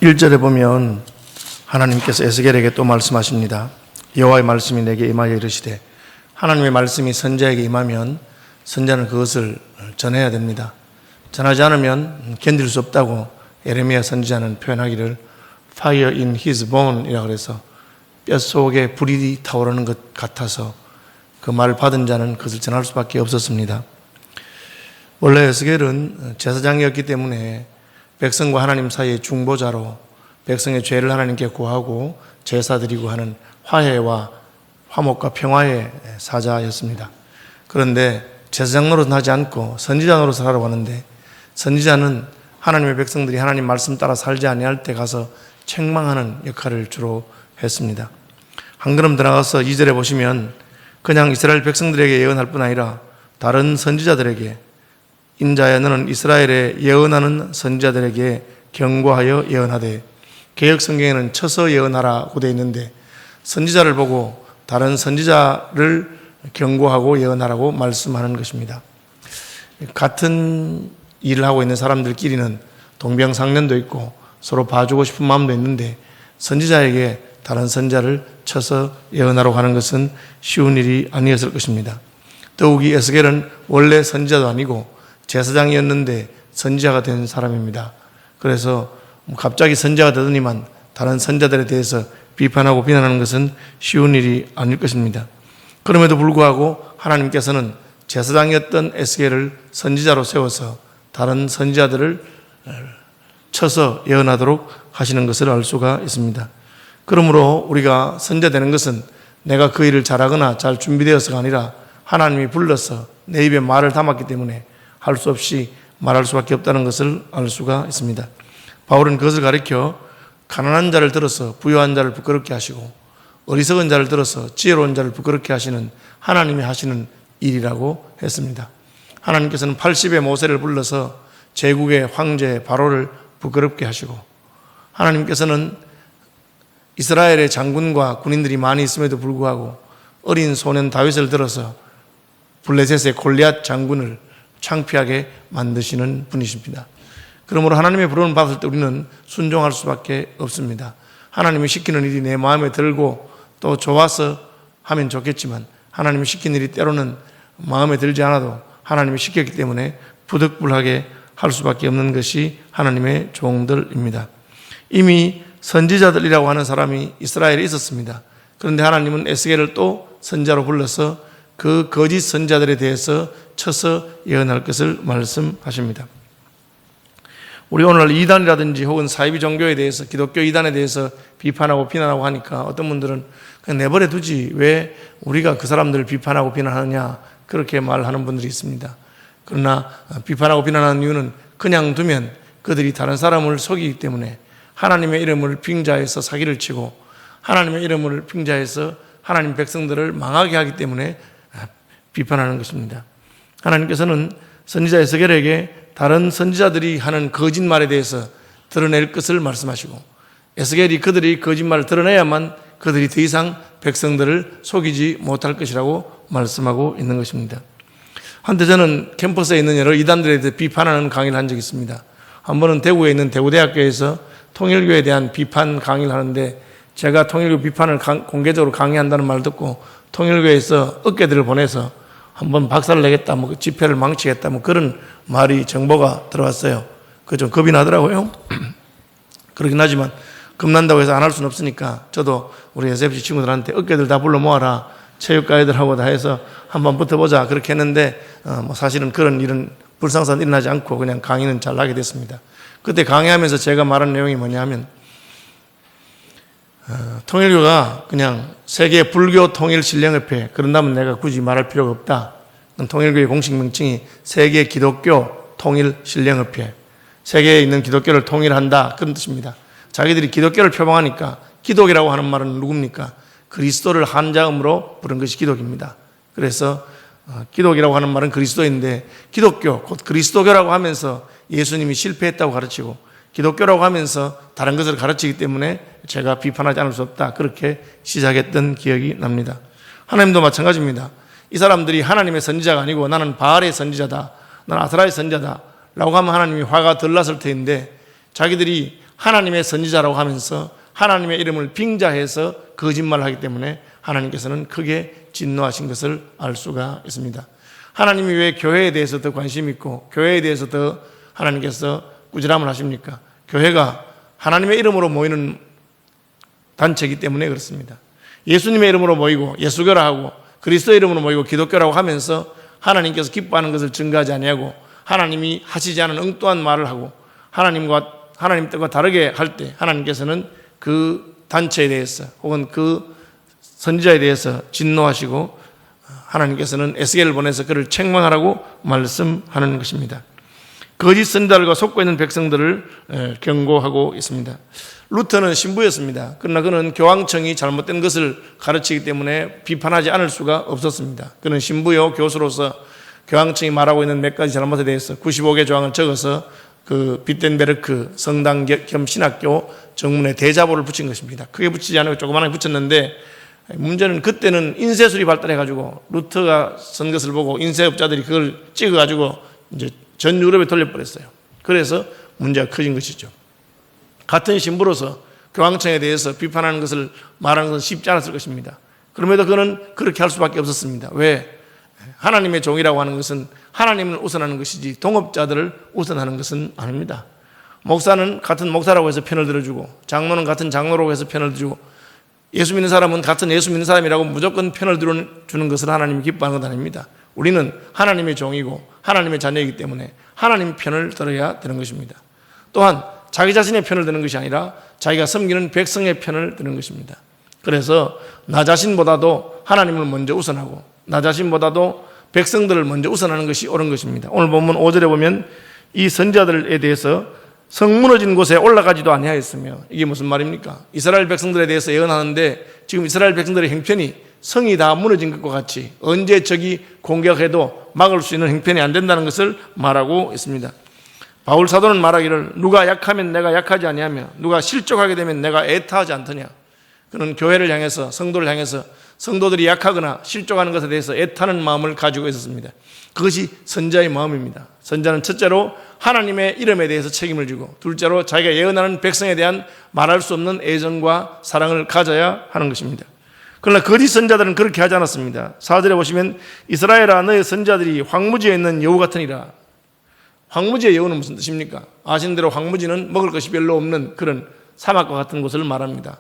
1절에 보면 하나님께서 에스겔에게 또 말씀하십니다. 여호와의 말씀이 내게 임하여 이르시되, 하나님의 말씀이 선지자에게 임하면 선지자는 그것을 전해야 됩니다. 전하지 않으면 견딜 수 없다고 예레미야 선지자는 표현하기를 Fire in his bone 이라고 해서 뼛속에 불이 타오르는 것 같아서 그 말을 받은 자는 그것을 전할 수밖에 없었습니다. 원래 에스겔은 제사장이었기 때문에 백성과 하나님 사이의 중보자로 백성의 죄를 하나님께 고하고 제사 드리고 하는 화해와 화목과 평화의 사자였습니다. 그런데 제사장 노릇은 하지 않고 선지자 노릇을 하러 가는데, 선지자는 하나님의 백성들이 하나님 말씀 따라 살지 아니할 때 가서 책망하는 역할을 주로 했습니다. 한 걸음 들어가서 2절에 보시면 그냥 이스라엘 백성들에게 예언할 뿐 아니라 다른 선지자들에게, 인자야 너는 이스라엘에 예언하는 선지자들에게 경고하여 예언하되, 개역 성경에는 쳐서 예언하라고 되어 있는데 선지자를 보고 다른 선지자를 경고하고 예언하라고 말씀하는 것입니다. 같은 일을 하고 있는 사람들끼리는 동병상련도 있고 서로 봐주고 싶은 마음도 있는데, 선지자에게 다른 선지자를 쳐서 예언하라고 하는 것은 쉬운 일이 아니었을 것입니다. 더욱이 에스겔은 원래 선지자도 아니고 제사장이었는데 선지자가 된 사람입니다. 그래서 갑자기 선지자가 되더니만 다른 선지자들에 대해서 비판하고 비난하는 것은 쉬운 일이 아닐 것입니다. 그럼에도 불구하고 하나님께서는 제사장이었던 에스겔을 선지자로 세워서 다른 선지자들을 쳐서 예언하도록 하시는 것을 알 수가 있습니다. 그러므로 우리가 선지자 되는 것은 내가 그 일을 잘하거나 잘 준비되어서가 아니라 하나님이 불러서 내 입에 말을 담았기 때문에 할 수 없이 말할 수밖에 없다는 것을 알 수가 있습니다. 바울은 그것을 가리켜 가난한 자를 들어서 부유한 자를 부끄럽게 하시고 어리석은 자를 들어서 지혜로운 자를 부끄럽게 하시는 하나님이 하시는 일이라고 했습니다. 하나님께서는 80의 모세를 불러서 제국의 황제 바로를 부끄럽게 하시고, 하나님께서는 이스라엘의 장군과 군인들이 많이 있음에도 불구하고 어린 소년 다윗을 들어서 블레셋의 골리앗 장군을 창피하게 만드시는 분이십니다. 그러므로 하나님의 부름을 받을 때 우리는 순종할 수밖에 없습니다. 하나님이 시키는 일이 내 마음에 들고 또 좋아서 하면 좋겠지만, 하나님이 시키는 일이 때로는 마음에 들지 않아도 하나님이 시켰기 때문에 부득불하게 할 수밖에 없는 것이 하나님의 종들입니다. 이미 선지자들이라고 하는 사람이 이스라엘에 있었습니다. 그런데 하나님은 에스겔을 또 선지자로 불러서 그 거짓 선지자들에 대해서 쳐서 예언할 것을 말씀하십니다. 우리 오늘 이단이라든지 혹은 사이비 종교에 대해서, 기독교 이단에 대해서 비판하고 비난하고 하니까 어떤 분들은 그냥 내버려 두지 왜 우리가 그 사람들을 비판하고 비난하느냐, 그렇게 말하는 분들이 있습니다. 그러나 비판하고 비난하는 이유는 그냥 두면 그들이 다른 사람을 속이기 때문에, 하나님의 이름을 빙자해서 사기를 치고 하나님의 이름을 빙자해서 하나님 백성들을 망하게 하기 때문에 비판하는 것입니다. 하나님께서는 선지자 에스겔에게 다른 선지자들이 하는 거짓말에 대해서 드러낼 것을 말씀하시고, 에스겔이 그들이 거짓말을 드러내야만 그들이 더 이상 백성들을 속이지 못할 것이라고 말씀하고 있는 것입니다. 한때 저는 캠퍼스에 있는 여러 이단들에 대해 비판하는 강의를 한 적이 있습니다. 한 번은 대구에 있는 대구대학교에서 통일교에 대한 비판 강의를 하는데, 제가 통일교 비판을 공개적으로 강의한다는 말을 듣고 통일교에서 어깨들을 보내서 한번 박살을 내겠다, 뭐 집회를 망치겠다, 뭐 그런 말이 정보가 들어왔어요. 그거 좀 겁이 나더라고요. 그러긴 하지만 겁난다고 해서 안 할 수는 없으니까 저도 우리 SFC 친구들한테 어깨들 다 불러 모아라, 체육과 애들하고 다 해서 한번 붙어보자, 그렇게 했는데 뭐 사실은 그런 일은 불상사는 일어나지 않고 그냥 강의는 잘 나게 됐습니다. 그때 강의하면서 제가 말한 내용이 뭐냐 하면, 통일교가 그냥 세계 불교 통일 신령협회, 그런다면 내가 굳이 말할 필요가 없다. 통일교의 공식 명칭이 세계 기독교 통일 신령협회, 세계에 있는 기독교를 통일한다, 그런 뜻입니다. 자기들이 기독교를 표방하니까, 기독이라고 하는 말은 누굽니까? 그리스도를 한자음으로 부른 것이 기독입니다. 그래서 기독이라고 하는 말은 그리스도인데, 기독교, 곧 그리스도교라고 하면서 예수님이 실패했다고 가르치고 기독교라고 하면서 다른 것을 가르치기 때문에 제가 비판하지 않을 수 없다, 그렇게 시작했던 기억이 납니다. 하나님도 마찬가지입니다. 이 사람들이 하나님의 선지자가 아니고 나는 바알의 선지자다, 나는 아스라의 선지자다 라고 하면 하나님이 화가 덜 났을 텐데, 자기들이 하나님의 선지자라고 하면서 하나님의 이름을 빙자해서 거짓말을 하기 때문에 하나님께서는 크게 진노하신 것을 알 수가 있습니다. 하나님이 왜 교회에 대해서 더 관심이 있고 교회에 대해서 더 하나님께서 꾸지람을 하십니까? 교회가 하나님의 이름으로 모이는 단체이기 때문에 그렇습니다. 예수님의 이름으로 모이고 예수교라 하고 그리스도의 이름으로 모이고 기독교라고 하면서 하나님께서 기뻐하는 것을 증거하지 아니하고 하나님이 하시지 않은 엉뚱한 말을 하고 하나님 뜻과 다르게 할 때 하나님께서는 그 단체에 대해서 혹은 그 선지자에 대해서 진노하시고 하나님께서는 에스겔을 보내서 그를 책망하라고 말씀하는 것입니다. 거짓 선지자들과 속고 있는 백성들을 경고하고 있습니다. 루터는 신부였습니다. 그러나 그는 교황청이 잘못된 것을 가르치기 때문에 비판하지 않을 수가 없었습니다. 그는 신부요 교수로서 교황청이 말하고 있는 몇 가지 잘못에 대해서 95개 조항을 적어서 그 비텐베르크 성당 겸 신학교 정문에 대자보를 붙인 것입니다. 크게 붙이지 않고 조그만하게 붙였는데 문제는 그때는 인쇄술이 발달해가지고 루터가 쓴 것을 보고 인쇄업자들이 그걸 찍어가지고 이제 전 유럽에 돌려버렸어요. 그래서 문제가 커진 것이죠. 같은 신부로서 교황청에 대해서 비판하는 것을 말하는 것은 쉽지 않았을 것입니다. 그럼에도 그는 그렇게 할 수밖에 없었습니다. 왜? 하나님의 종이라고 하는 것은 하나님을 우선하는 것이지 동업자들을 우선하는 것은 아닙니다. 목사는 같은 목사라고 해서 편을 들어주고 장로는 같은 장로라고 해서 편을 들어주고 예수 믿는 사람은 같은 예수 믿는 사람이라고 무조건 편을 들어주는 것을 하나님이 기뻐하는 것 아닙니다. 우리는 하나님의 종이고 하나님의 자녀이기 때문에 하나님 편을 들어야 되는 것입니다. 또한 자기 자신의 편을 드는 것이 아니라 자기가 섬기는 백성의 편을 드는 것입니다. 그래서 나 자신보다도 하나님을 먼저 우선하고 나 자신보다도 백성들을 먼저 우선하는 것이 옳은 것입니다. 오늘 본문 5절에 보면 이 선지자들에 대해서 성 무너진 곳에 올라가지도 아니하였으며 이게 무슨 말입니까? 이스라엘 백성들에 대해서 예언하는데 지금 이스라엘 백성들의 형편이 성이 다 무너진 것과 같이 언제 적이 공격해도 막을 수 있는 형편이 안 된다는 것을 말하고 있습니다. 바울 사도는 말하기를 누가 약하면 내가 약하지 아니하며 누가 실족하게 되면 내가 애타하지 않더냐. 그는 교회를 향해서 성도를 향해서 성도들이 약하거나 실족하는 것에 대해서 애타는 마음을 가지고 있었습니다. 그것이 선지자의 마음입니다. 선지자는 첫째로 하나님의 이름에 대해서 책임을 지고 둘째로 자기가 예언하는 백성에 대한 말할 수 없는 애정과 사랑을 가져야 하는 것입니다. 그러나 거짓 선지자들은 그렇게 하지 않았습니다. 4절에 보시면 이스라엘아 너의 선지자들이 황무지에 있는 여우 같으니라. 황무지의 여우는 무슨 뜻입니까? 아시는 대로 황무지는 먹을 것이 별로 없는 그런 사막과 같은 곳을 말합니다.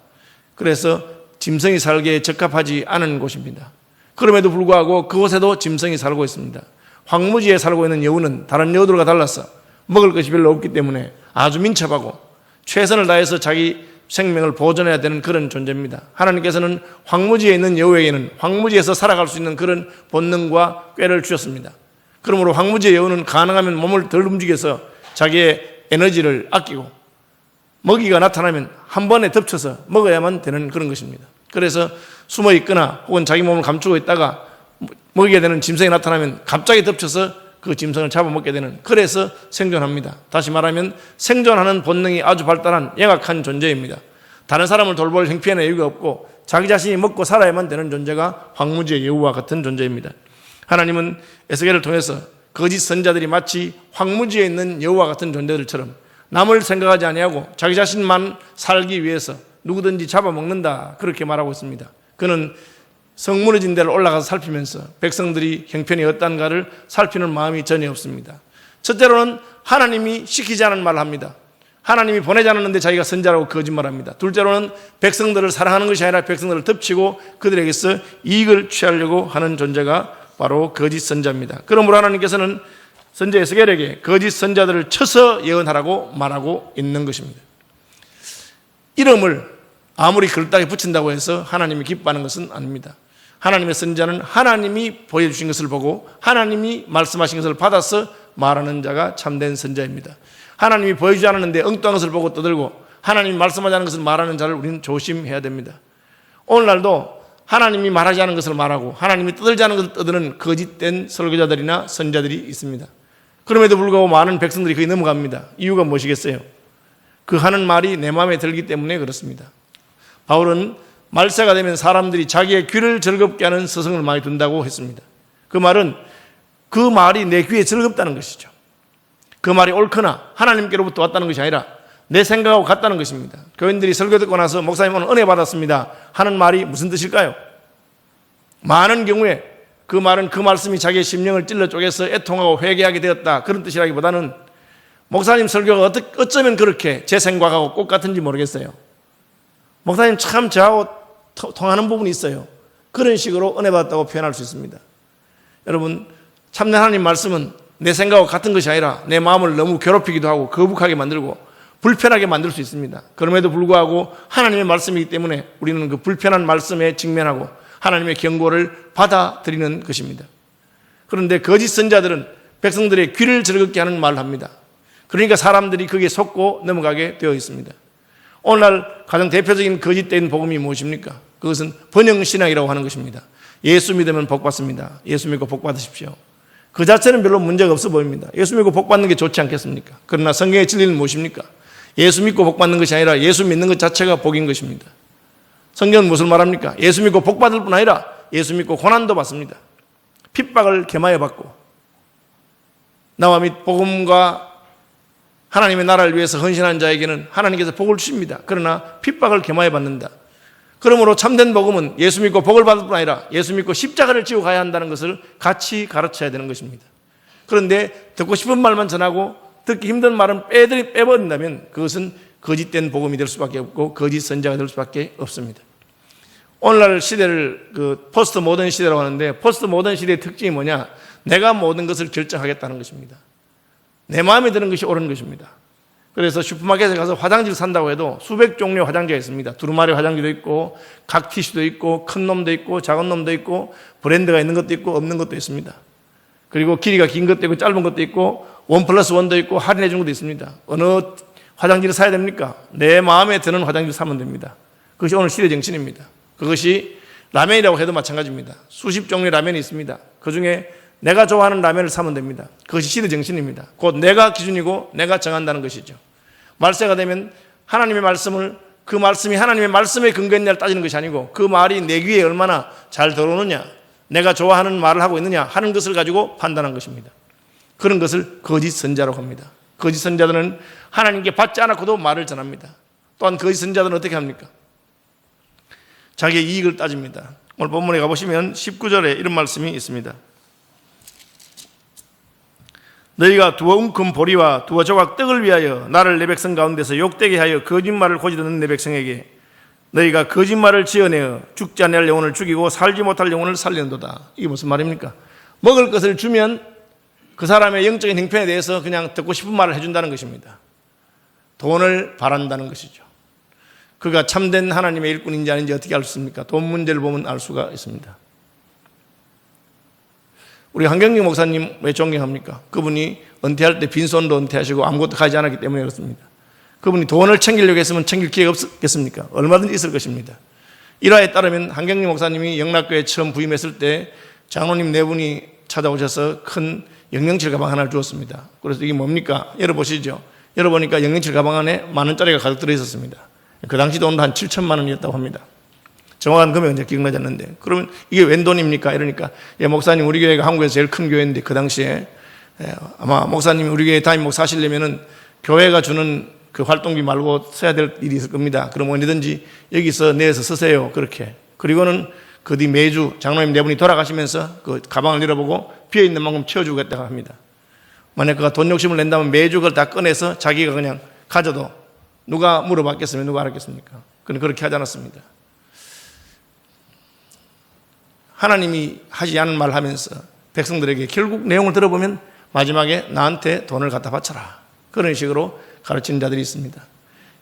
그래서 짐승이 살기에 적합하지 않은 곳입니다. 그럼에도 불구하고 그곳에도 짐승이 살고 있습니다. 황무지에 살고 있는 여우는 다른 여우들과 달라서 먹을 것이 별로 없기 때문에 아주 민첩하고 최선을 다해서 자기 생명을 보존해야 되는 그런 존재입니다. 하나님께서는 황무지에 있는 여우에게는 황무지에서 살아갈 수 있는 그런 본능과 꾀를 주셨습니다. 그러므로 황무지의 여우는 가능하면 몸을 덜 움직여서 자기의 에너지를 아끼고 먹이가 나타나면 한 번에 덮쳐서 먹어야만 되는 그런 것입니다. 그래서 숨어 있거나 혹은 자기 몸을 감추고 있다가 먹이게 되는 짐승이 나타나면 갑자기 덮쳐서 그 짐승을 잡아먹게 되는, 그래서 생존합니다. 다시 말하면 생존하는 본능이 아주 발달한 영악한 존재입니다. 다른 사람을 돌볼 형편의 여유가 없고 자기 자신이 먹고 살아야만 되는 존재가 황무지의 여우와 같은 존재입니다. 하나님은 에스겔을 통해서 거짓 선지자들이 마치 황무지에 있는 여우와 같은 존재들처럼 남을 생각하지 아니하고 자기 자신만 살기 위해서 누구든지 잡아먹는다, 그렇게 말하고 있습니다. 그는 성 무너진 데를 올라가서 살피면서 백성들이 형편이 어떤가를 살피는 마음이 전혀 없습니다. 첫째로는 하나님이 시키지 않은 말을 합니다. 하나님이 보내지 않았는데 자기가 선지자라고 거짓말합니다. 둘째로는 백성들을 사랑하는 것이 아니라 백성들을 덮치고 그들에게서 이익을 취하려고 하는 존재가 바로 거짓 선지자입니다. 그러므로 하나님께서는 선지자 에스겔에게 거짓 선지자들을 쳐서 예언하라고 말하고 있는 것입니다. 이름을 아무리 그럴듯하게 붙인다고 해서 하나님이 기뻐하는 것은 아닙니다. 하나님의 선지자는 하나님이 보여주신 것을 보고 하나님이 말씀하신 것을 받아서 말하는 자가 참된 선지자입니다. 하나님이 보여주지 않았는데 엉뚱한 것을 보고 떠들고 하나님이 말씀하지 않은 것을 말하는 자를 우리는 조심해야 됩니다. 오늘날도 하나님이 말하지 않은 것을 말하고 하나님이 떠들지 않은 것을 떠드는 거짓된 설교자들이나 선지자들이 있습니다. 그럼에도 불구하고 많은 백성들이 거기 넘어갑니다. 이유가 무엇이겠어요? 그 하는 말이 내 마음에 들기 때문에 그렇습니다. 바울은 말세가 되면 사람들이 자기의 귀를 즐겁게 하는 서성을 많이 둔다고 했습니다. 그 말은 그 말이 내 귀에 즐겁다는 것이죠. 그 말이 옳거나 하나님께로부터 왔다는 것이 아니라 내 생각하고 같다는 것입니다. 교인들이 설교 듣고 나서 목사님 오늘 은혜 받았습니다 하는 말이 무슨 뜻일까요? 많은 경우에 그 말은 그 말씀이 자기의 심령을 찔러 쪼개서 애통하고 회개하게 되었다, 그런 뜻이라기보다는 목사님 설교가 어쩌면 그렇게 제 생각하고 꼭 같은지 모르겠어요. 목사님 참 저하고 통하는 부분이 있어요. 그런 식으로 은혜 받았다고 표현할 수 있습니다. 여러분, 참된 하나님 말씀은 내 생각하고 같은 것이 아니라 내 마음을 너무 괴롭히기도 하고 거북하게 만들고 불편하게 만들 수 있습니다. 그럼에도 불구하고 하나님의 말씀이기 때문에 우리는 그 불편한 말씀에 직면하고 하나님의 경고를 받아들이는 것입니다. 그런데 거짓 선자들은 백성들의 귀를 즐겁게 하는 말을 합니다. 그러니까 사람들이 거기에 속고 넘어가게 되어 있습니다. 오늘날 가장 대표적인 거짓된 복음이 무엇입니까? 그것은 번영신앙이라고 하는 것입니다. 예수 믿으면 복 받습니다. 예수 믿고 복 받으십시오. 그 자체는 별로 문제가 없어 보입니다. 예수 믿고 복 받는 게 좋지 않겠습니까? 그러나 성경의 진리는 무엇입니까? 예수 믿고 복 받는 것이 아니라 예수 믿는 것 자체가 복인 것입니다. 성경은 무슨 말합니까? 예수 믿고 복 받을 뿐 아니라 예수 믿고 고난도 받습니다. 핍박을 겸하여 받고 나와 및 복음과 하나님의 나라를 위해서 헌신한 자에게는 하나님께서 복을 주십니다. 그러나 핍박을 겸하여 받는다. 그러므로 참된 복음은 예수 믿고 복을 받을 뿐 아니라 예수 믿고 십자가를 지고 가야 한다는 것을 같이 가르쳐야 되는 것입니다. 그런데 듣고 싶은 말만 전하고 듣기 힘든 말은 빼버린다면 그것은 거짓된 복음이 될 수밖에 없고 거짓 선자가 될 수밖에 없습니다. 오늘날 시대를 포스트 모던 시대라고 하는데, 포스트 모던 시대의 특징이 뭐냐? 내가 모든 것을 결정하겠다는 것입니다. 내 마음에 드는 것이 옳은 것입니다. 그래서 슈퍼마켓에 가서 화장지를 산다고 해도 수백 종류의 화장지가 있습니다. 두루마리 화장지도 있고 각 티슈도 있고 큰 놈도 있고 작은 놈도 있고 브랜드가 있는 것도 있고 없는 것도 있습니다. 그리고 길이가 긴 것도 있고 짧은 것도 있고 1+1도 있고 할인해 준 것도 있습니다. 어느 화장지를 사야 됩니까? 내 마음에 드는 화장지를 사면 됩니다. 그것이 오늘 시대 정신입니다. 그것이 라면이라고 해도 마찬가지입니다. 수십 종류의 라면이 있습니다. 그중에 내가 좋아하는 라면을 사면 됩니다. 그것이 시대 정신입니다. 곧 내가 기준이고 내가 정한다는 것이죠. 말세가 되면 하나님의 말씀을, 그 말씀이 하나님의 말씀에 근거했냐를 따지는 것이 아니고 그 말이 내 귀에 얼마나 잘 들어오느냐, 내가 좋아하는 말을 하고 있느냐 하는 것을 가지고 판단한 것입니다. 그런 것을 거짓 선자라고 합니다. 거짓 선자들은 하나님께 받지 않았고도 말을 전합니다. 또한 거짓 선자들은 어떻게 합니까? 자기의 이익을 따집니다. 오늘 본문에 가보시면 19절에 이런 말씀이 있습니다. 너희가 두어 웅큼 보리와 두어 조각 떡을 위하여 나를 내 백성 가운데서 욕되게 하여 거짓말을 고지듣는 내 백성에게 너희가 거짓말을 지어내어 죽지 않을 영혼을 죽이고 살지 못할 영혼을 살리는도다. 이게 무슨 말입니까? 먹을 것을 주면 그 사람의 영적인 형편에 대해서 그냥 듣고 싶은 말을 해준다는 것입니다. 돈을 바란다는 것이죠. 그가 참된 하나님의 일꾼인지 아닌지 어떻게 알 수 있습니까? 돈 문제를 보면 알 수가 있습니다. 우리 한경림 목사님 왜 존경합니까? 그분이 은퇴할 때 빈손으로 은퇴하시고 아무것도 가지 않았기 때문에 그렇습니다. 그분이 돈을 챙기려고 했으면 챙길 기회가 없겠습니까? 얼마든지 있을 것입니다. 일화에 따르면 한경림 목사님이 영락교에 처음 부임했을 때 장로님 네 분이 찾아오셔서 큰 영영칠 가방 하나를 주었습니다. 그래서 이게 뭡니까? 열어보시죠. 열어보니까 영영칠 가방 안에 10,000원짜리가 가득 들어있었습니다. 그 당시 돈도 한 7천만 원이었다고 합니다. 정확한 금액은 이제 기억나지 않는데, 그러면 이게 웬 돈입니까? 이러니까, 목사님, 우리 교회가 한국에서 제일 큰 교회인데, 그 당시에, 아마 목사님이 우리 교회 담임 목사 하시려면은 교회가 주는 그 활동비 말고 써야 될 일이 있을 겁니다. 그럼 어디든지 여기서 내서 쓰세요. 그렇게. 그리고는 그 뒤 매주 장로님 네 분이 돌아가시면서 그 가방을 열어보고 비어있는 만큼 채워주겠다고 합니다. 만약 그가 돈 욕심을 낸다면 매주 그걸 다 꺼내서 자기가 그냥 가져도 누가 물어봤겠습니까? 누가 알았겠습니까? 그는 그렇게 하지 않았습니다. 하나님이 하지 않은 말을 하면서 백성들에게 결국 내용을 들어보면 마지막에 나한테 돈을 갖다 바쳐라, 그런 식으로 가르치는 자들이 있습니다.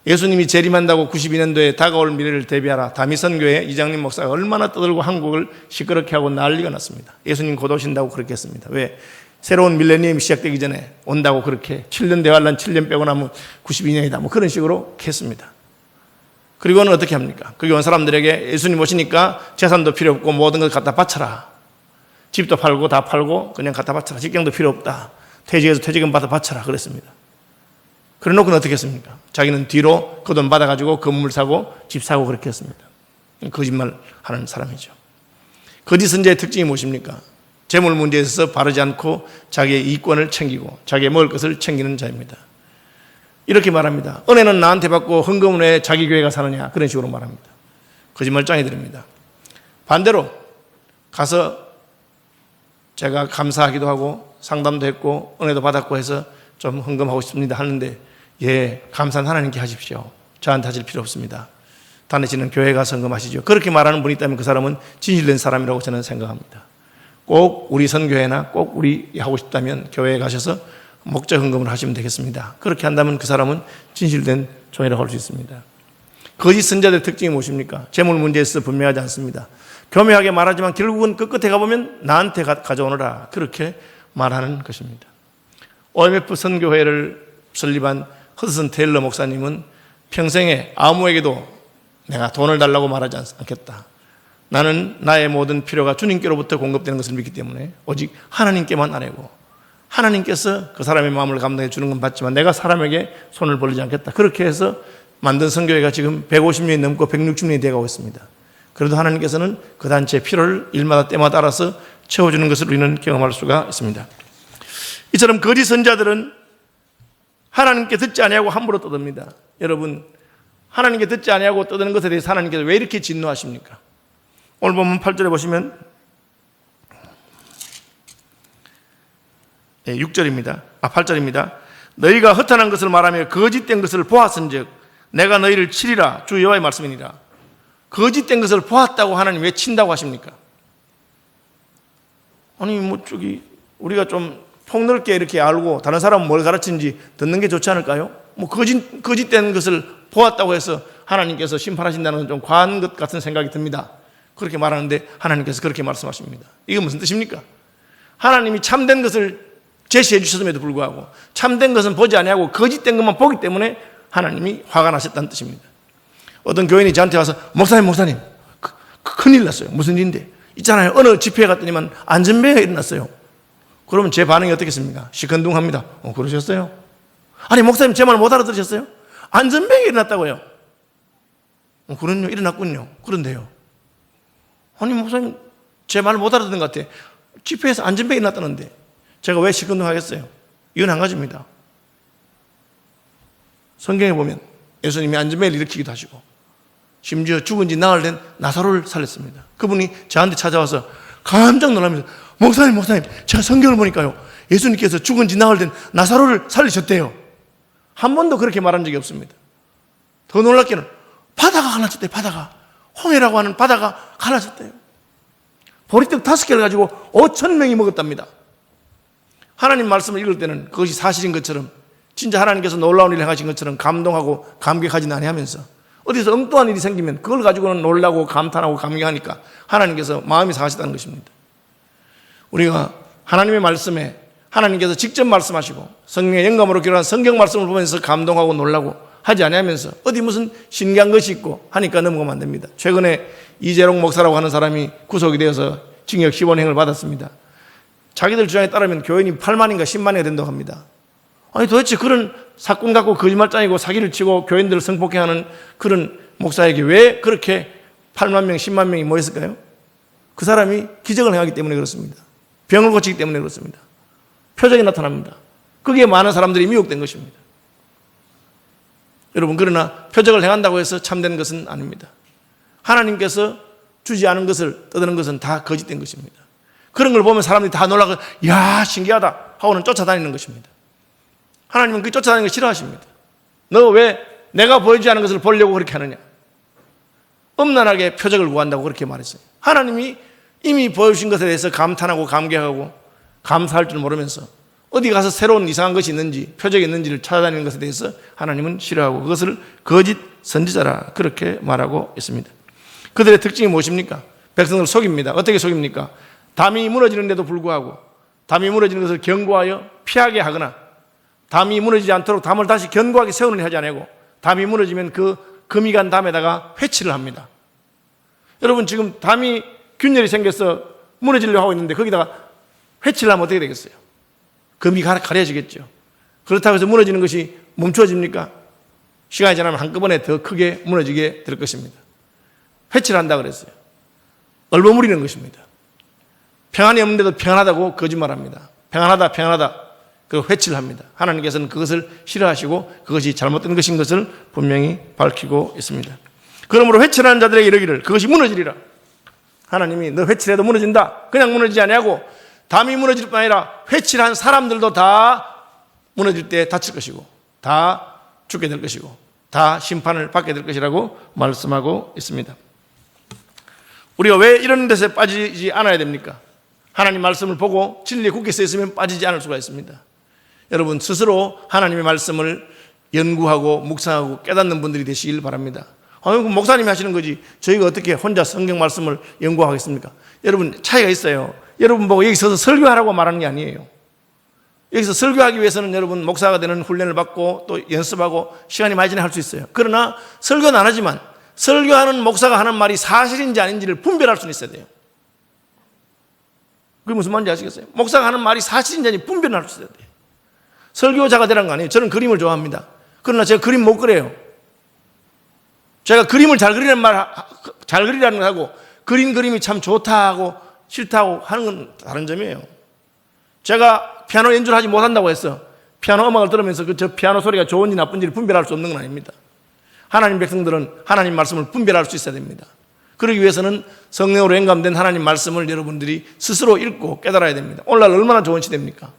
예수님이 재림한다고 92년도에 다가올 미래를 대비하라, 다미선교회 이장님 목사가 얼마나 떠들고 한국을 시끄럽게 하고 난리가 났습니다. 예수님 곧 오신다고 그렇게 했습니다. 왜? 새로운 밀레니엄이 시작되기 전에 온다고 그렇게 7년 대환란 7년 빼고 나면 92년이다 뭐 그런 식으로 했습니다. 그리고는 어떻게 합니까? 거기 온 사람들에게 예수님 오시니까 재산도 필요 없고 모든 걸 갖다 바쳐라, 집도 팔고 다 팔고 그냥 갖다 바쳐라, 직장도 필요 없다, 퇴직해서 퇴직금 받아 바쳐라 그랬습니다. 그래 놓고는 어떻게 했습니까? 자기는 뒤로 그 돈 받아가지고 건물 사고 집 사고 그렇게 했습니다. 거짓말 하는 사람이죠. 거짓 선자의 특징이 무엇입니까? 재물 문제에 있어서 바르지 않고 자기의 이권을 챙기고 자기의 먹을 것을 챙기는 자입니다. 이렇게 말합니다. 은혜는 나한테 받고 헌금은 왜 자기 교회가 사느냐, 그런 식으로 말합니다. 거짓말장이들입니다. 반대로 가서 제가 감사하기도 하고 상담도 했고 은혜도 받았고 해서 좀 헌금하고 싶습니다 하는데, 예, 감사는 하나님께 하십시오. 저한테 하실 필요 없습니다. 다니시는 교회 가서 헌금하시죠. 그렇게 말하는 분이 있다면 그 사람은 진실된 사람이라고 저는 생각합니다. 꼭 우리 선교회나 꼭 우리 하고 싶다면 교회에 가셔서 목적 헌금을 하시면 되겠습니다. 그렇게 한다면 그 사람은 진실된 종이라고 할 수 있습니다. 거짓 선자들의 특징이 무엇입니까? 재물 문제에서 분명하지 않습니다. 교묘하게 말하지만 결국은 그 끝에 가보면 나한테 가져오너라, 그렇게 말하는 것입니다. OMF 선교회를 설립한 허드슨 테일러 목사님은 평생에 아무에게도 내가 돈을 달라고 말하지 않겠다. 나는 나의 모든 필요가 주님께로부터 공급되는 것을 믿기 때문에 오직 하나님께만 아뢰고, 하나님께서 그 사람의 마음을 감당해 주는 건 받지만 내가 사람에게 손을 벌리지 않겠다. 그렇게 해서 만든 선교회가 지금 150년이 넘고 160년이 되어가고 있습니다. 그래도 하나님께서는 그 단체의 필요를 일마다 때마다 알아서 채워주는 것을 우리는 경험할 수가 있습니다. 이처럼 거짓 선자들은 하나님께 듣지 아니하고 함부로 떠듭니다. 여러분, 하나님께 듣지 아니하고 떠드는 것에 대해서 하나님께서 왜 이렇게 진노하십니까? 오늘 본문 8절에 보시면 8절입니다. 너희가 허탄한 것을 말하며 거짓된 것을 보았은즉 내가 너희를 치리라, 주 여호와의 말씀이니라. 거짓된 것을 보았다고 하나님 왜 친다고 하십니까? 아니 우리가 좀 폭넓게 이렇게 알고 다른 사람은 뭘 가르치는지 듣는 게 좋지 않을까요? 거짓된 것을 보았다고 해서 하나님께서 심판하신다는 건 좀 과한 것 같은 생각이 듭니다. 그렇게 말하는데 하나님께서 그렇게 말씀하십니다. 이게 무슨 뜻입니까? 하나님이 참된 것을 제시해 주셨음에도 불구하고 참된 것은 보지 아니하고 거짓된 것만 보기 때문에 하나님이 화가 나셨다는 뜻입니다. 어떤 교인이 저한테 와서 목사님 큰일 났어요. 무슨 일인데? 있잖아요, 어느 집회에 갔더니만 안전벨가 일어났어요. 그러면 제 반응이 어떻겠습니까? 시큰둥합니다. 그러셨어요? 아니 목사님 제 말 못 알아들으셨어요? 안전벨이 일어났다고요? 그럼요, 일어났군요. 그런데요, 아니 목사님 제 말 못 알아듣는 것 같아. 집회에서 안전벨이 일어났다는데 제가 왜 시큰둥하겠어요? 이건 한 가지입니다. 성경에 보면 예수님이 안전벨을 일으키기도 하시고 심지어 죽은 지 나흘 된 나사로를 살렸습니다. 그분이 저한테 찾아와서 깜짝 놀라면서 목사님 제가 성경을 보니까요 예수님께서 죽은 지 나흘 된 나사로를 살리셨대요. 한 번도 그렇게 말한 적이 없습니다. 더 놀랍게는 바다가 갈라졌대요. 홍해라고 하는 바다가 갈라졌대요. 보리떡 5개를 가지고 5,000명이 먹었답니다. 하나님 말씀을 읽을 때는 그것이 사실인 것처럼, 진짜 하나님께서 놀라운 일을 행하신 것처럼 감동하고 감격하지는 아니하면서 어디서 엉뚱한 일이 생기면 그걸 가지고는 놀라고 감탄하고 감격하니까 하나님께서 마음이 상하시다는 것입니다. 우리가 하나님의 말씀에 하나님께서 직접 말씀하시고 성령의 영감으로 기록한 성경 말씀을 보면서 감동하고 놀라고 하지 아니하면서 어디 무슨 신기한 것이 있고 하니까 넘어가면 안 됩니다. 최근에 이재롱 목사라고 하는 사람이 구속이 되어서 징역 15년을 받았습니다. 자기들 주장에 따르면 교인이 8만인가 10만이가 된다고 합니다. 아니 도대체 그런 사건 갖고 거짓말장이고 사기를 치고 교인들을 성폭행하는 그런 목사에게 왜 그렇게 8만 명, 10만 명이 모였을까요? 그 사람이 기적을 행하기 때문에 그렇습니다. 병을 고치기 때문에 그렇습니다. 표적이 나타납니다. 거기에 많은 사람들이 미혹된 것입니다. 여러분, 그러나 표적을 행한다고 해서 참된 것은 아닙니다. 하나님께서 주지 않은 것을 떠드는 것은 다 거짓된 것입니다. 그런 걸 보면 사람들이 다 놀라고 야 신기하다 하고는 쫓아다니는 것입니다. 하나님은 그 쫓아다니는 걸 싫어하십니다. 너 왜 내가 보여주지 않은 것을 보려고 그렇게 하느냐? 엄난하게 표적을 구한다고 그렇게 말했어요. 하나님이 이미 보여주신 것에 대해서 감탄하고 감격하고 감사할 줄 모르면서 어디 가서 새로운 이상한 것이 있는지 표적이 있는지를 찾아다니는 것에 대해서 하나님은 싫어하고 그것을 거짓 선지자라 그렇게 말하고 있습니다. 그들의 특징이 무엇입니까? 백성을 속입니다. 어떻게 속입니까? 담이 무너지는데도 불구하고 담이 무너지는 것을 경고하여 피하게 하거나 담이 무너지지 않도록 담을 다시 견고하게 세우는 일을 하지 않고 담이 무너지면 그 금이 간 담에다가 회치를 합니다. 여러분, 지금 담이 균열이 생겨서 무너지려고 하고 있는데 거기다가 회치를 하면 어떻게 되겠어요? 금이 가려지겠죠. 그렇다고 해서 무너지는 것이 멈춰집니까? 시간이 지나면 한꺼번에 더 크게 무너지게 될 것입니다. 회치를 한다 그랬어요. 얼버무리는 것입니다. 평안이 없는데도 평안하다고 거짓말합니다. 평안하다. 그리고 회치를 합니다. 하나님께서는 그것을 싫어하시고 그것이 잘못된 것인 것을 분명히 밝히고 있습니다. 그러므로 회치하는 자들에게 이르기를 그것이 무너지리라. 하나님이 너 회치해도 무너진다. 그냥 무너지지 아니하고 담이 무너질 뿐 아니라 회치한 사람들도 다 무너질 때 다칠 것이고 다 죽게 될 것이고 다 심판을 받게 될 것이라고 말씀하고 있습니다. 우리가 왜 이런 데서 빠지지 않아야 됩니까? 하나님 말씀을 보고 진리에 굳게 서 있으면 빠지지 않을 수가 있습니다. 여러분 스스로 하나님의 말씀을 연구하고 묵상하고 깨닫는 분들이 되시길 바랍니다. 목사님이 하시는 거지 저희가 어떻게 혼자 성경 말씀을 연구하겠습니까? 여러분 차이가 있어요. 여러분 보고 여기 서서 설교하라고 말하는 게 아니에요. 여기서 설교하기 위해서는 여러분 목사가 되는 훈련을 받고 또 연습하고 시간이 많이 지나야 할 수 있어요. 그러나 설교는 안 하지만 설교하는 목사가 하는 말이 사실인지 아닌지를 분별할 수는 있어야 돼요. 그게 무슨 말인지 아시겠어요? 목사가 하는 말이 사실인지 아닌지 분별할 수 있어야 돼요. 설교자가 되라는 거 아니에요. 저는 그림을 좋아합니다. 그러나 제가 그림 못 그려요. 제가 그림을 잘 그리라는 걸 하고 그린 그림이 참 좋다고 싫다고 하는 건 다른 점이에요. 제가 피아노 연주를 하지 못한다고 해서 피아노 음악을 들으면서 저 피아노 소리가 좋은지 나쁜지를 분별할 수 없는 건 아닙니다. 하나님 백성들은 하나님 말씀을 분별할 수 있어야 됩니다. 그러기 위해서는 성령으로 영감된 하나님 말씀을 여러분들이 스스로 읽고 깨달아야 됩니다. 오늘날 얼마나 좋은 시대입니까?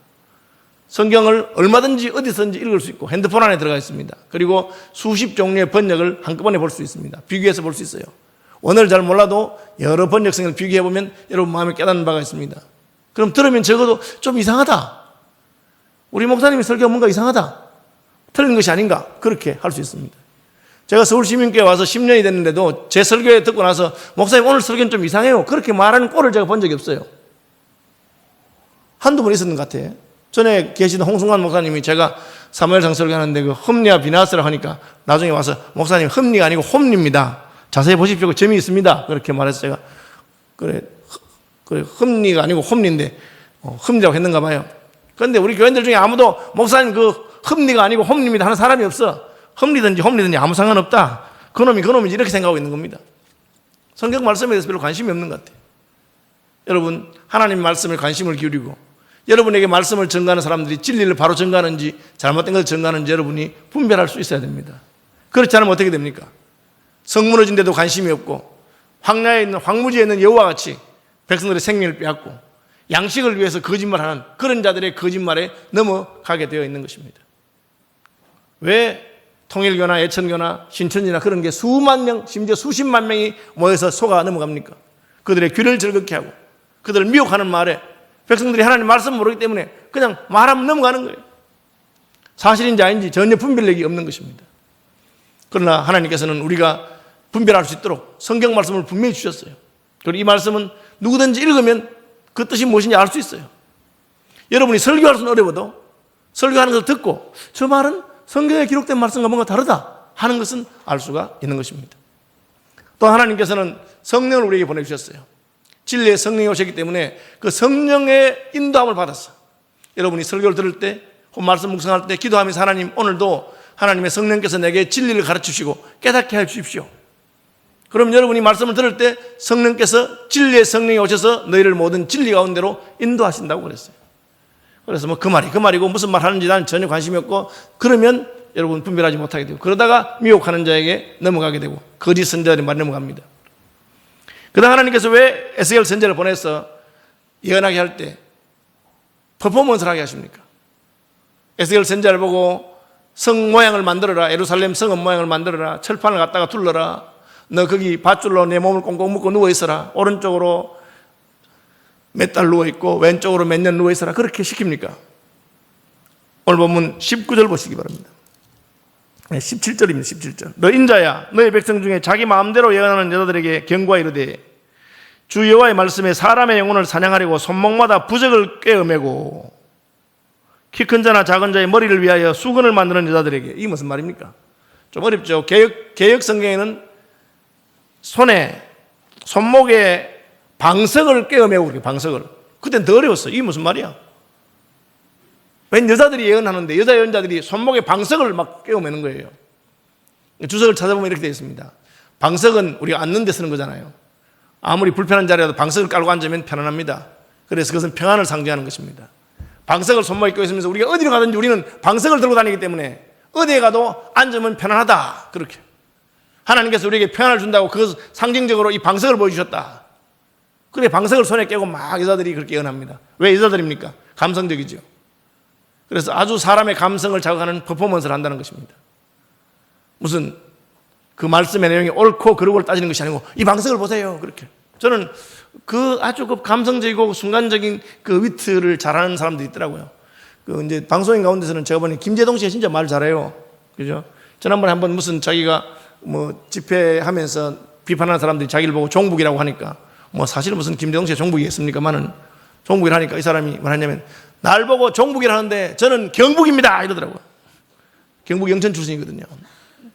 성경을 얼마든지 어디서든지 읽을 수 있고 핸드폰 안에 들어가 있습니다. 그리고 수십 종류의 번역을 한꺼번에 볼 수 있습니다. 비교해서 볼 수 있어요. 원어를 잘 몰라도 여러 번역성을 비교해보면 여러분 마음에 깨닫는 바가 있습니다. 그럼 들으면 적어도 좀 이상하다. 우리 목사님이 설교가 뭔가 이상하다. 틀린 것이 아닌가. 그렇게 할 수 있습니다. 제가 서울시민교회 와서 10년이 됐는데도 제 설교에 듣고 나서 목사님 오늘 설교는 좀 이상해요. 그렇게 말하는 꼴을 제가 본 적이 없어요. 한두 번 있었는 것 같아요. 전에 계시던 홍승관 목사님이 제가 사무엘상 설교하는데 그 흠리와 비나스라고 하니까 나중에 와서 목사님 흠리가 아니고 홈리입니다. 자세히 보십시오. 그 점이 있습니다. 그렇게 말해서 제가 그래 흠리가 아니고 홈리인데 흠리라고 했는가 봐요. 그런데 우리 교인들 중에 아무도 목사님 그 흠리가 아니고 홈리입니다 하는 사람이 없어. 흠리든지 홈리든지 아무 상관없다. 그놈이지 이렇게 생각하고 있는 겁니다. 성경 말씀에 대해서 별로 관심이 없는 것 같아요. 여러분 하나님 말씀에 관심을 기울이고 여러분에게 말씀을 전가하는 사람들이 진리를 바로 전가하는지 잘못된 것을 전가하는지 여러분이 분별할 수 있어야 됩니다. 그렇지 않으면 어떻게 됩니까? 성 무너진 데도 관심이 없고 황야에 있는 황무지에 있는 여우와 같이 백성들의 생명을 빼앗고 양식을 위해서 거짓말하는 그런 자들의 거짓말에 넘어가게 되어 있는 것입니다. 왜 통일교나 예천교나 신천지나 그런 게 수만 명 심지어 수십만 명이 모여서 속아 넘어갑니까? 그들의 귀를 즐겁게 하고 그들을 미혹하는 말에 백성들이 하나님 말씀을 모르기 때문에 그냥 말하면 넘어가는 거예요. 사실인지 아닌지 전혀 분별력이 없는 것입니다. 그러나 하나님께서는 우리가 분별할 수 있도록 성경 말씀을 분명히 주셨어요. 그리고 이 말씀은 누구든지 읽으면 그 뜻이 무엇인지 알 수 있어요. 여러분이 설교할 수는 어려워도 설교하는 것을 듣고 저 말은 성경에 기록된 말씀과 뭔가 다르다 하는 것은 알 수가 있는 것입니다. 또 하나님께서는 성령을 우리에게 보내주셨어요. 진리의 성령이 오셨기 때문에 그 성령의 인도함을 받았어. 여러분이 설교를 들을 때, 말씀 묵상할 때 기도하면서 하나님 오늘도 하나님의 성령께서 내게 진리를 가르치시고 깨닫게 해 주십시오. 그럼 여러분이 말씀을 들을 때 성령께서 진리의 성령이 오셔서 너희를 모든 진리 가운데로 인도하신다고 그랬어요. 그래서 그 말이고 무슨 말 하는지 나는 전혀 관심이 없고 그러면 여러분 분별하지 못하게 되고 그러다가 미혹하는 자에게 넘어가게 되고 거짓 선자들이 말이 넘어갑니다. 그다음 하나님께서 왜 에스겔 선지자를 보내서 예언하게 할 때 퍼포먼스를 하게 하십니까? 에스겔 선지자를 보고 성 모양을 만들어라. 예루살렘 성읍 모양을 만들어라. 철판을 갖다가 둘러라. 너 거기 밧줄로 내 몸을 꽁꽁 묶고 누워있어라. 오른쪽으로 몇 달 누워있고 왼쪽으로 몇 년 누워있어라. 그렇게 시킵니까? 오늘 본문 19절 보시기 바랍니다. 17절입니다. 17절. 너 인자야 너의 백성 중에 자기 마음대로 예언하는 여자들에게 경고하 이르되 주 여호와의 말씀에 사람의 영혼을 사냥하려고 손목마다 부적을 꿰어매고 키 큰 자나 작은 자의 머리를 위하여 수건을 만드는 여자들에게. 이게 무슨 말입니까? 좀 어렵죠. 개역 성경에는 손목에 방석을 꿰어매고 그래요. 방석을. 그땐 더 어려웠어. 이게 무슨 말이야? 웬 여자들이 예언하는데 여자 예언자들이 손목에 방석을 막 꿰어매는 거예요. 주석을 찾아보면 이렇게 되어 있습니다. 방석은 우리가 앉는 데 쓰는 거잖아요. 아무리 불편한 자리라도 방석을 깔고 앉으면 편안합니다. 그래서 그것은 평안을 상징하는 것입니다. 방석을 손목에 껴 있으면서 우리가 어디로 가든지 우리는 방석을 들고 다니기 때문에 어디에 가도 앉으면 편안하다. 그렇게 하나님께서 우리에게 평안을 준다고 그 상징적으로 이 방석을 보여주셨다. 그래 방석을 손에 깨고 막 여자들이 그렇게 연합니다. 왜 여자들입니까? 감성적이죠. 그래서 아주 사람의 감성을 자극하는 퍼포먼스를 한다는 것입니다. 무슨 그 말씀의 내용이 옳고 그르고를 따지는 것이 아니고 이 방석을 보세요. 그렇게 저는 그 아주 그 감성적이고 순간적인 그 위트를 잘하는 사람들이 있더라고요. 그 이제 방송인 가운데서는 제가 보니 김재동 씨가 진짜 말 잘해요. 그죠? 지난번에 한번 무슨 자기가 뭐 집회하면서 비판하는 사람들이 자기를 보고 종북이라고 하니까 뭐 사실은 무슨 김재동 씨가 종북이겠습니까만은 종북이라 하니까 이 사람이 뭐하냐면 날 보고 종북이라는데 저는 경북입니다 이러더라고요. 경북 영천 출신이거든요.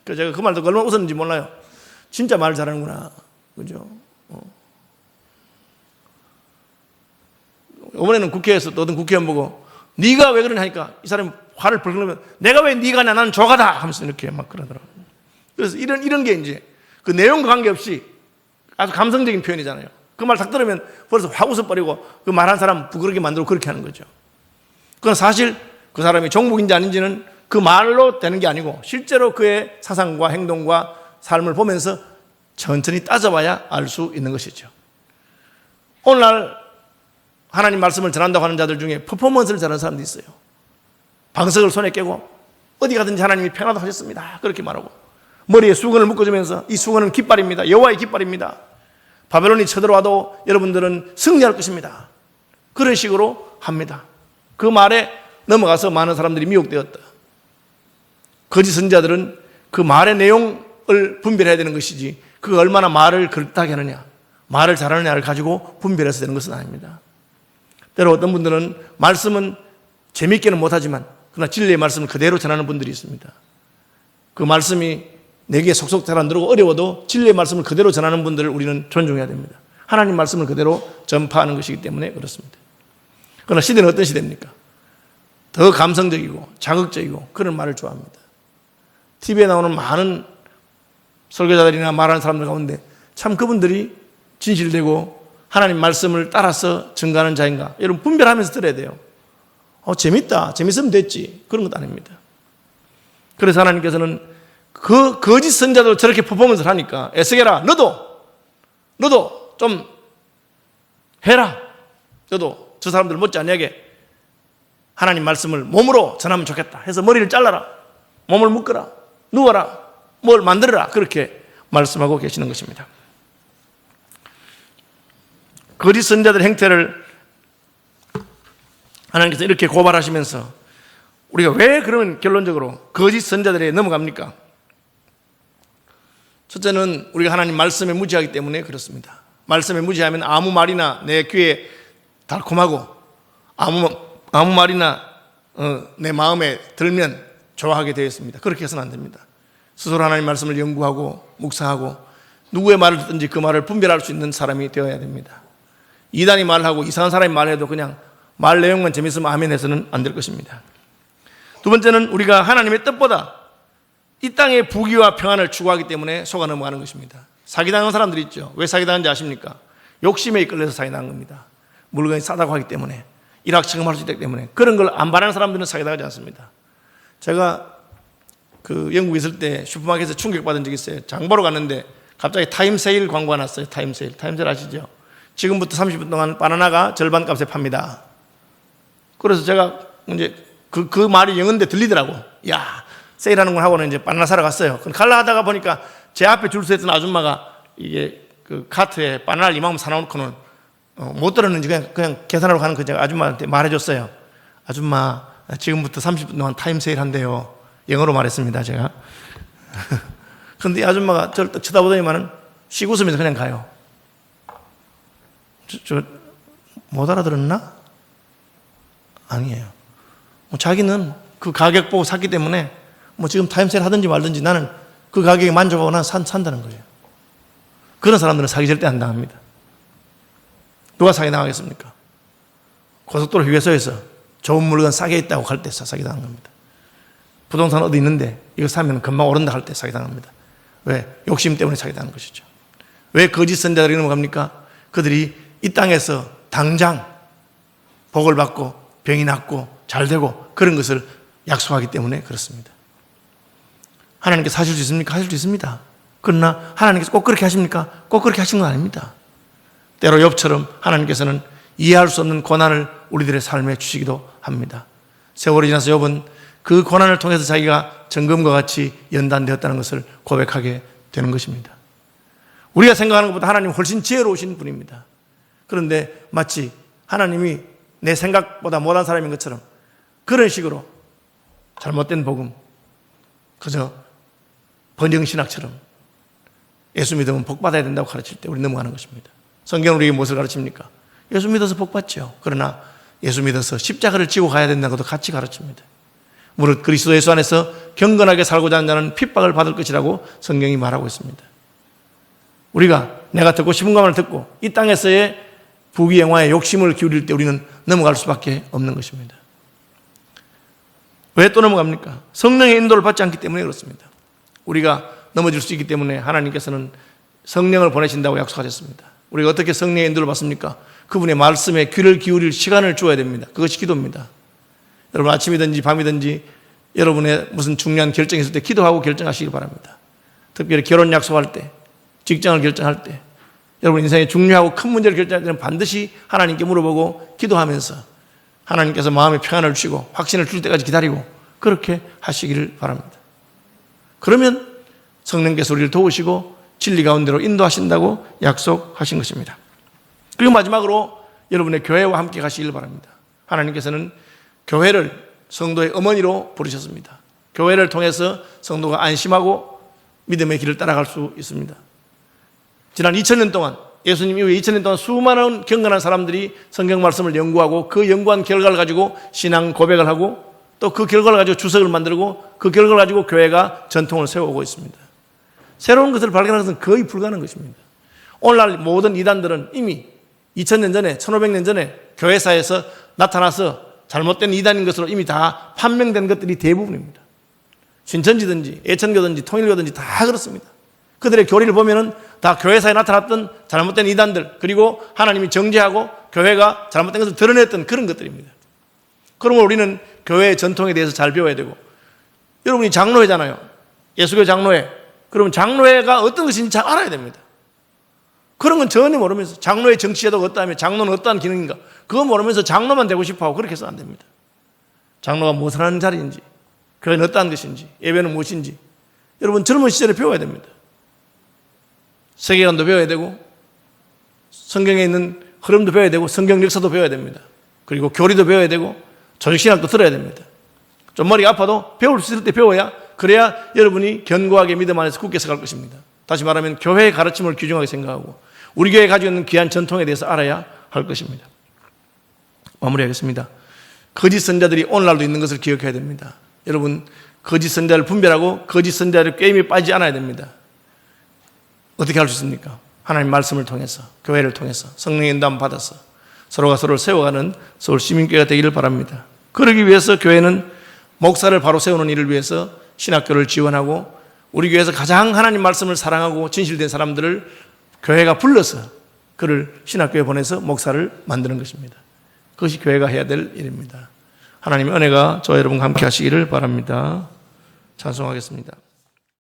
그래서 제가 그 말 듣고 얼마나 웃었는지 몰라요. 진짜 말 잘하는구나. 그죠? 이번에는 국회에서 또 어떤 국회의원 보고 네가 왜 그러냐 하니까 이 사람이 화를 벌 그러면 내가 왜 네가 냐 나는 저가다 하면서 이렇게 막 그러더라고요. 그래서 이런 게 이제 그 내용과 관계없이 아주 감성적인 표현이잖아요. 그 말 딱 들으면 벌써 확 웃어버리고 그 말한 사람 부끄럽게 만들고 그렇게 하는 거죠. 그건 사실 그 사람이 종북인지 아닌지는 그 말로 되는 게 아니고 실제로 그의 사상과 행동과 삶을 보면서 천천히 따져봐야 알 수 있는 것이죠. 오늘날 하나님 말씀을 전한다고 하는 자들 중에 퍼포먼스를 잘하는 사람도 있어요. 방석을 손에 깨고 어디 가든지 하나님이 평안하다고 하셨습니다. 그렇게 말하고 머리에 수건을 묶어주면서 이 수건은 깃발입니다. 여호와의 깃발입니다. 바벨론이 쳐들어와도 여러분들은 승리할 것입니다. 그런 식으로 합니다. 그 말에 넘어가서 많은 사람들이 미혹되었다. 거짓 선지자들은 그 말의 내용을 분별해야 되는 것이지 그 얼마나 말을 그릇하게 하느냐 말을 잘하느냐를 가지고 분별해서 되는 것은 아닙니다. 때로 어떤 분들은 말씀은 재미있게는 못하지만 그러나 진리의 말씀을 그대로 전하는 분들이 있습니다. 그 말씀이 내게 속속 잘 안 들어오고 어려워도 진리의 말씀을 그대로 전하는 분들을 우리는 존중해야 됩니다. 하나님 말씀을 그대로 전파하는 것이기 때문에 그렇습니다. 그러나 시대는 어떤 시대입니까? 더 감성적이고 자극적이고 그런 말을 좋아합니다. TV에 나오는 많은 설교자들이나 말하는 사람들 가운데 참 그분들이 진실되고 하나님 말씀을 따라서 증거하는 자인가 여러분 분별하면서 들어야 돼요. 재밌다 재밌으면 됐지 그런 것도 아닙니다. 그래서 하나님께서는 그 거짓 선자도 저렇게 퍼포먼스를 하니까 에스겔아 너도 좀 해라. 너도 저 사람들 못지않게 하나님 말씀을 몸으로 전하면 좋겠다 해서 머리를 잘라라. 몸을 묶어라. 누워라. 뭘 만들어라. 그렇게 말씀하고 계시는 것입니다. 거짓 선자들의 행태를 하나님께서 이렇게 고발하시면서 우리가 왜 그러면 결론적으로 거짓 선자들에 넘어갑니까? 첫째는 우리가 하나님 말씀에 무지하기 때문에 그렇습니다. 말씀에 무지하면 아무 말이나 내 귀에 달콤하고 아무 말이나 내 마음에 들면 좋아하게 되어 있습니다. 그렇게 해서는 안 됩니다. 스스로 하나님 말씀을 연구하고 묵상하고 누구의 말을 듣든지 그 말을 분별할 수 있는 사람이 되어야 됩니다. 이단이 말하고 이상한 사람이 말해도 그냥 말 내용만 재밌으면 아멘 해서는 안 될 것입니다. 두 번째는 우리가 하나님의 뜻보다 이 땅의 부귀와 평안을 추구하기 때문에 속아 넘어가는 것입니다. 사기당한 사람들이 있죠. 왜 사기당한지 아십니까? 욕심에 이끌려서 사기당한 겁니다. 물건이 싸다고 하기 때문에 일확천금할 수 있기 때문에 그런 걸 안 바라는 사람들은 사기당하지 않습니다. 제가 그 영국에 있을 때 슈퍼마켓에서 충격받은 적이 있어요. 장 보러 갔는데 갑자기 타임세일 광고가 났어요. 타임세일 아시죠? 지금부터 30분 동안 바나나가 절반 값에 팝니다. 그래서 제가 이제 그 말이 영어인데 들리더라고. 야, 세일하는 걸 하고는 이제 바나나 사러 갔어요. 그럼 갈라 하다가 보니까 제 앞에 줄 서 있던 아줌마가 이게 그 카트에 바나나를 이만큼 사놓고는 못 들었는지 그냥 계산하러 가는 그 제가 아줌마한테 말해줬어요. 아줌마, 지금부터 30분 동안 타임 세일 한대요. 영어로 말했습니다, 제가. 그런데 이 아줌마가 저를 딱 쳐다보더니만은 쉬고 웃으면서 그냥 가요. 못 알아들었나? 아니에요. 자기는 그 가격 보고 샀기 때문에 지금 타임세일 하든지 말든지 나는 그 가격에 만족하고 난 산다는 거예요. 그런 사람들은 사기 절대 안 당합니다. 누가 사기 당하겠습니까? 고속도로 휴게소에서 좋은 물건 싸게 있다고 할 때 사기 당한 겁니다. 부동산 어디 있는데 이거 사면 금방 오른다 할 때 사기 당합니다. 왜? 욕심 때문에 사기 당한 것이죠. 왜 거짓 선자들이 넘어갑니까? 그들이 이 땅에서 당장 복을 받고 병이 낫고 잘 되고 그런 것을 약속하기 때문에 그렇습니다. 하나님께서 하실 수 있습니까? 하실 수 있습니다. 그러나 하나님께서 꼭 그렇게 하십니까? 꼭 그렇게 하시는 건 아닙니다. 때로 욥처럼 하나님께서는 이해할 수 없는 고난을 우리들의 삶에 주시기도 합니다. 세월이 지나서 욥은 그 고난을 통해서 자기가 정금과 같이 연단되었다는 것을 고백하게 되는 것입니다. 우리가 생각하는 것보다 하나님은 훨씬 지혜로우신 분입니다. 그런데 마치 하나님이 내 생각보다 못한 사람인 것처럼 그런 식으로 잘못된 복음, 그저 번영신학처럼 예수 믿으면 복 받아야 된다고 가르칠 때 우리 넘어가는 것입니다. 성경은 우리에게 무엇을 가르칩니까? 예수 믿어서 복 받죠. 그러나 예수 믿어서 십자가를 지고 가야 된다고도 같이 가르칩니다. 무릇 그리스도 예수 안에서 경건하게 살고자 하는 자는 핍박을 받을 것이라고 성경이 말하고 있습니다. 우리가 내가 듣고 싶은 것만 듣고 이 땅에서의 부귀영화에 욕심을 기울일 때 우리는 넘어갈 수밖에 없는 것입니다. 왜 또 넘어갑니까? 성령의 인도를 받지 않기 때문에 그렇습니다. 우리가 넘어질 수 있기 때문에 하나님께서는 성령을 보내신다고 약속하셨습니다. 우리가 어떻게 성령의 인도를 받습니까? 그분의 말씀에 귀를 기울일 시간을 주어야 됩니다. 그것이 기도입니다. 여러분 아침이든지 밤이든지 여러분의 무슨 중요한 결정이 있을 때 기도하고 결정하시기 바랍니다. 특별히 결혼 약속할 때, 직장을 결정할 때, 여러분 인생에 중요하고 큰 문제를 결정할 때는 반드시 하나님께 물어보고 기도하면서 하나님께서 마음의 평안을 주시고 확신을 줄 때까지 기다리고 그렇게 하시기를 바랍니다. 그러면 성령께서 우리를 도우시고 진리 가운데로 인도하신다고 약속하신 것입니다. 그리고 마지막으로 여러분의 교회와 함께 가시길 바랍니다. 하나님께서는 교회를 성도의 어머니로 부르셨습니다. 교회를 통해서 성도가 안심하고 믿음의 길을 따라갈 수 있습니다. 지난 2000년 동안 예수님 이후에 2000년 동안 수많은 경건한 사람들이 성경 말씀을 연구하고 그 연구한 결과를 가지고 신앙 고백을 하고 또 그 결과를 가지고 주석을 만들고 그 결과를 가지고 교회가 전통을 세워오고 있습니다. 새로운 것을 발견하는 것은 거의 불가능한 것입니다. 오늘날 모든 이단들은 이미 2000년 전에 1500년 전에 교회사에서 나타나서 잘못된 이단인 것으로 이미 다 판명된 것들이 대부분입니다. 신천지든지 예천교든지 통일교든지 다 그렇습니다. 그들의 교리를 보면은 다 교회사에 나타났던 잘못된 이단들 그리고 하나님이 정죄하고 교회가 잘못된 것을 드러냈던 그런 것들입니다. 그러면 우리는 교회의 전통에 대해서 잘 배워야 되고 여러분이 장로회잖아요. 예수교 장로회. 그러면 장로회가 어떤 것인지 잘 알아야 됩니다. 그런 건 전혀 모르면서 장로의 정치제도가 어떠하며 장로는 어떠한 기능인가 그거 모르면서 장로만 되고 싶어하고 그렇게 해서는 안 됩니다. 장로가 무엇을 하는 자리인지 교회는 어떠한 것인지 예배는 무엇인지 여러분 젊은 시절에 배워야 됩니다. 세계관도 배워야 되고 성경에 있는 흐름도 배워야 되고 성경 역사도 배워야 됩니다. 그리고 교리도 배워야 되고 조직신학도 들어야 됩니다. 좀 머리가 아파도 배울 수 있을 때 배워야 그래야 여러분이 견고하게 믿음 안에서 굳게 서갈 것입니다. 다시 말하면 교회의 가르침을 귀중하게 생각하고 우리 교회가 가지고 있는 귀한 전통에 대해서 알아야 할 것입니다. 마무리하겠습니다. 거짓 선자들이 오늘날도 있는 것을 기억해야 됩니다. 여러분 거짓 선자를 분별하고 거짓 선자를 게임에 빠지지 않아야 됩니다. 어떻게 할 수 있습니까? 하나님 말씀을 통해서 교회를 통해서 성령의 인도함 받아서 서로가 서로를 세워가는 서울 시민교회가 되기를 바랍니다. 그러기 위해서 교회는 목사를 바로 세우는 일을 위해서 신학교를 지원하고 우리 교회에서 가장 하나님 말씀을 사랑하고 진실된 사람들을 교회가 불러서 그를 신학교에 보내서 목사를 만드는 것입니다. 그것이 교회가 해야 될 일입니다. 하나님의 은혜가 저와 여러분과 함께 하시기를 바랍니다. 찬송하겠습니다.